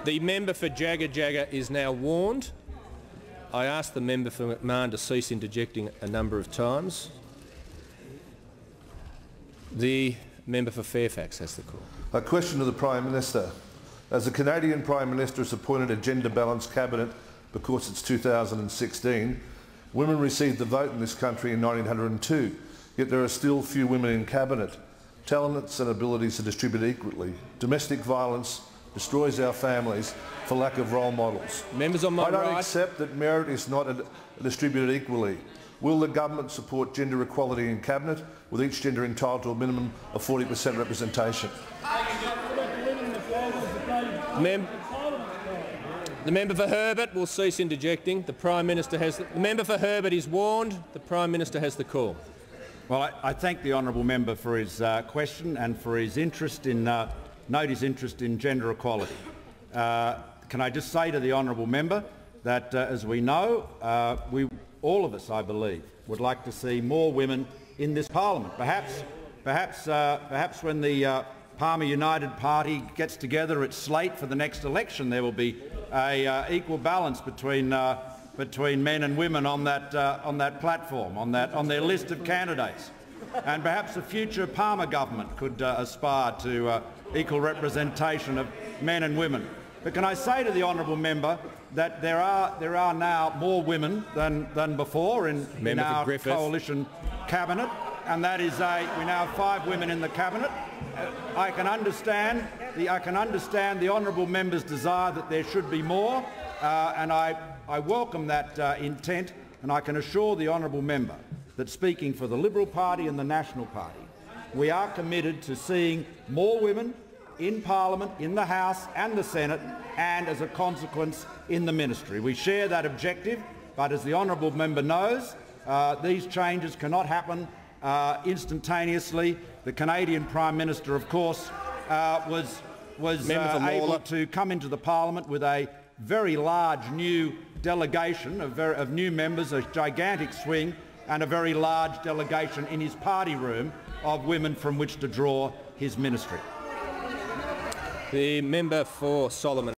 The member for Jagga Jagga is now warned. I ask the member for McMahon to cease interjecting a number of times. The member for Fairfax has the call. A question to the Prime Minister. As the Canadian Prime Minister has appointed a gender-balanced cabinet because it's 2016, women received the vote in this country in 1902, yet there are still few women in cabinet. Talents and abilities are distributed equally. Domestic violence destroys our families for lack of role models. Members on my right. I don't accept that merit is not distributed equally. Will the government support gender equality in cabinet, with each gender entitled to a minimum of 40% representation? The member for Herbert will cease interjecting. The Prime Minister has the member for Herbert is warned. The Prime Minister has the call. Well, I thank the honourable member for his question and for his interest in his interest in gender equality. Can I just say to the honourable member that, as we know, all of us, I believe, would like to see more women in this parliament. Perhaps when the Palmer United Party gets together its slate for the next election, there will be an equal balance between men and women on that platform, on their list of candidates. And perhaps a future Palmer government could aspire to equal representation of men and women. But can I say to the honourable member that there are now more women than before in our coalition cabinet, and that is we now have 5 women in the cabinet. I can understand the honourable member's desire that there should be more, and I welcome that intent, and I can assure the honourable member that, speaking for the Liberal Party and the National Party, we are committed to seeing more women in Parliament, in the House and the Senate, and as a consequence in the ministry. We share that objective, but as the honourable member knows, these changes cannot happen instantaneously. The Canadian Prime Minister, of course, was able to come into the Parliament with a very large new delegation of new members, a gigantic swing, and a very large delegation in his party room of women from which to draw his ministry. The member for Solomon.